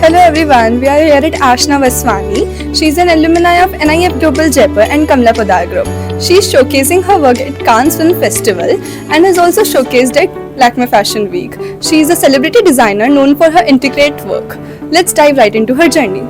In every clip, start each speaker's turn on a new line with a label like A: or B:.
A: Hello everyone, we are here at Ashna Vaswani. She is an alumni of NIF Global Jaipur and Kamla Podar Group. She is showcasing her work at Cannes Film Festival and has also showcased at Lakme Fashion Week. She is a celebrity designer known for her intricate work. Let's dive right into her journey.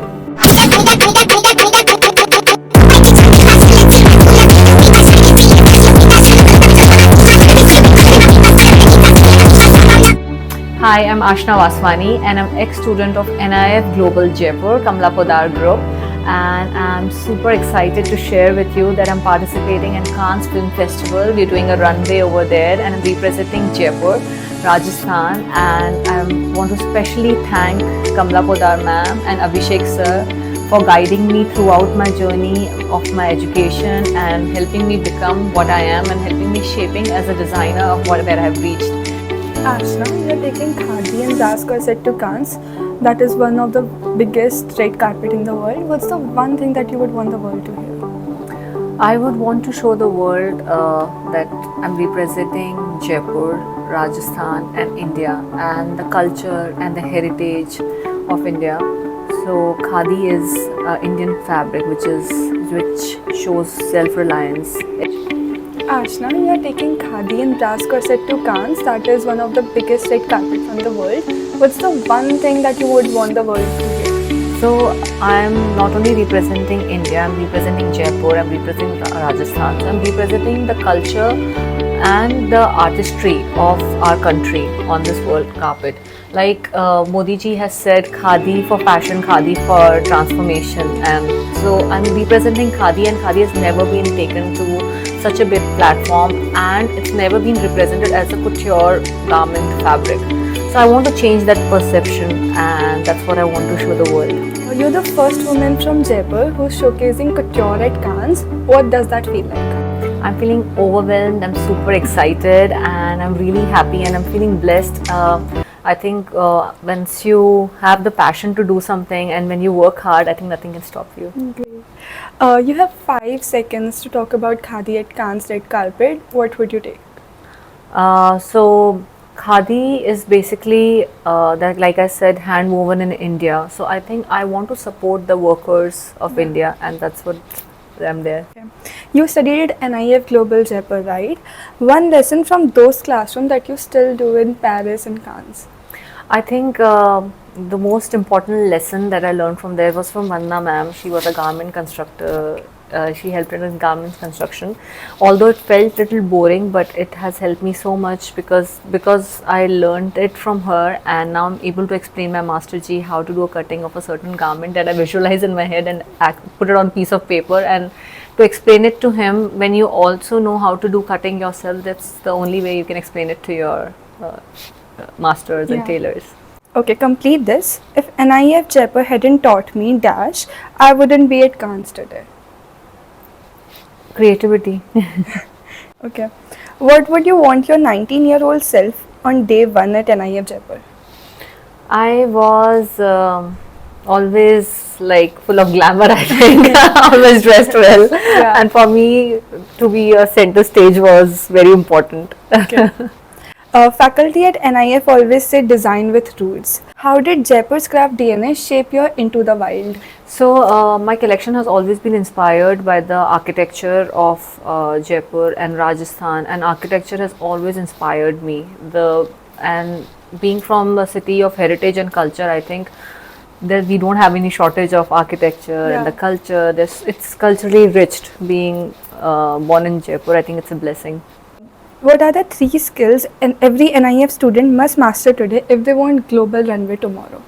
B: Hi, I'm Ashna Vaswani and I'm ex-student of NIF Global Jaipur, Kamla Podar Group, and I'm super excited to share with you that I'm participating in Cannes Film Festival. We're doing a runway over there and I'm representing Jaipur, Rajasthan, and I want to specially thank Kamla Podar ma'am and Abhishek sir for guiding me throughout my journey of my education and helping me become what I am and helping me shaping as a designer of where I've reached.
A: Ashna, you are taking Khadi and Ras corset to Cannes. That is one of the biggest red carpet in the world. What's the one thing that you would want the world to hear?
B: I would want to show the world that I'm representing Jaipur, Rajasthan and India and the culture and the heritage of India. So Khadi is Indian fabric which shows self-reliance.
A: Ashna, you are taking Khadi and Ras corset to Cannes. That is one of the biggest red carpet from the world. What's the one thing that you would want the world to hear?
B: So I'm not only representing India, I'm representing Jaipur, I'm representing Rajasthan. So I'm representing the culture and the artistry of our country on this world carpet. Like Modi ji has said, Khadi for fashion, Khadi for transformation. And so I'm representing Khadi, and Khadi has never been taken to such a big platform and it's never been represented as a couture garment fabric. So I want to change that perception and that's what I want to show the world.
A: You're the first woman from Jaipur who's showcasing couture at Cannes. What does that feel like?
B: I'm feeling overwhelmed, I'm super excited and I'm really happy and I'm feeling blessed. I think once you have the passion to do something and when you work hard, I think nothing can stop you.
A: You have 5 seconds to talk about Khadi at Cannes red carpet. What would you take?
B: So Khadi is basically that, like I said, hand woven in India. So I think I want to support the workers of India and that's what I'm there.
A: Okay. You studied at NIF Global Jaipur, right? One lesson from those classrooms that you still do in Paris and Cannes.
B: I think the most important lesson that I learned from there was from Vandana ma'am. She was a garment constructor. She helped in garment construction. Although it felt a little boring, but it has helped me so much because I learned it from her, and now I'm able to explain my master ji how to do a cutting of a certain garment that I visualize in my head and put it on a piece of paper, and to explain it to him. When you also know how to do cutting yourself, that's the only way you can explain it to your masters and tailors.
A: Okay, complete this. If NIF Jaipur hadn't taught me dash, I wouldn't be at Cannes today.
B: Creativity.
A: Okay. What would you want your 19-year-old self on day 1 at NIF Jaipur?
B: I was always like full of glamour, I think. Always dressed well.
A: Yeah.
B: And for me to be a center stage was very important.
A: Okay. Faculty at NIF always say design with roots. How did Jaipur's craft DNA shape your Into the Wild?
B: So my collection has always been inspired by the architecture of Jaipur and Rajasthan, and architecture has always inspired me. And being from a city of heritage and culture, I think that we don't have any shortage of architecture and the culture. It's culturally rich. Being born in Jaipur, I think it's a blessing.
A: What are the 3 skills every NIF student must master today if they want global runway tomorrow?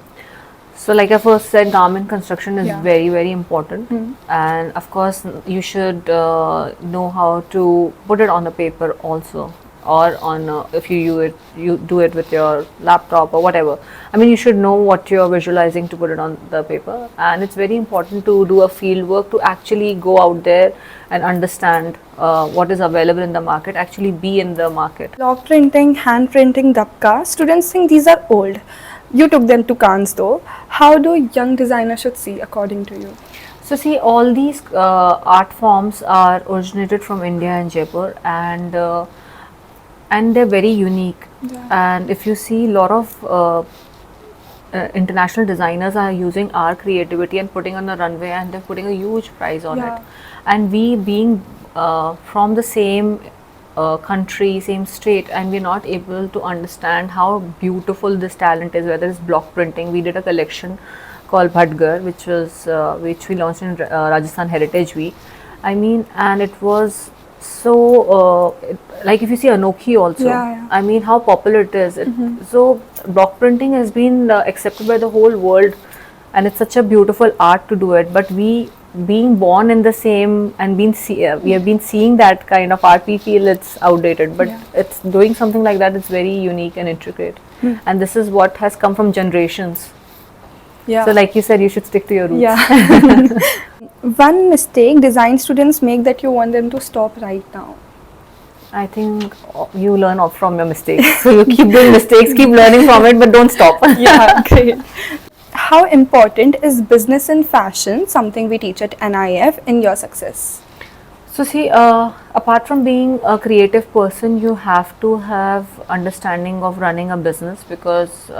B: So like I first said, garment construction is very, very important. And of course, you should know how to put it on the paper also, or on if you do it with your laptop or whatever. I mean, you should know what you're visualizing to put it on the paper. And it's very important to do a field work, to actually go out there and understand what is available in the market, actually be in the market.
A: Block printing, hand printing, dabka, students think these are old. You took them to Cannes though. How do young designers should see according to you?
B: So see, all these art forms are originated from India and Jaipur, and they're very unique. And if you see, a lot of international designers are using our creativity and putting on the runway, and they're putting a huge price on
A: Yeah.
B: it. And we being from the same country, same state, and we're not able to understand how beautiful this talent is, whether it's block printing. We did a collection called Bhatgar, which we launched in Rajasthan Heritage Week. I mean, and it was so like if you see Anokhi also,
A: Yeah, yeah.
B: I mean how popular it is. So block printing has been accepted by the whole world, and it's such a beautiful art to do it. But we, being born in the same and we have been seeing that kind of art, we feel it's outdated. But
A: Yeah.
B: it's doing something like that. It's very unique and intricate, and this is what has come from generations.
A: Yeah.
B: So, like you said, you should stick to your roots.
A: Yeah. One mistake design students make that you want them to stop right now.
B: I think you learn off from your mistakes. So you keep doing mistakes, keep learning from it, but don't stop.
A: Yeah, great. How important is business and fashion, something we teach at NIF, in your success?
B: So see, apart from being a creative person, you have to have understanding of running a business, because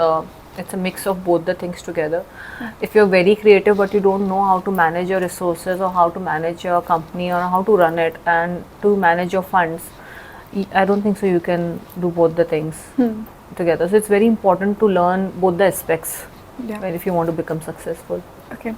B: it's a mix of both the things together. If you're very creative but you don't know how to manage your resources, or how to manage your company, or how to run it, and to manage your funds, I don't think so you can do both the things together. So it's very important to learn both the aspects
A: Yeah.
B: if you want to become successful.
A: Okay.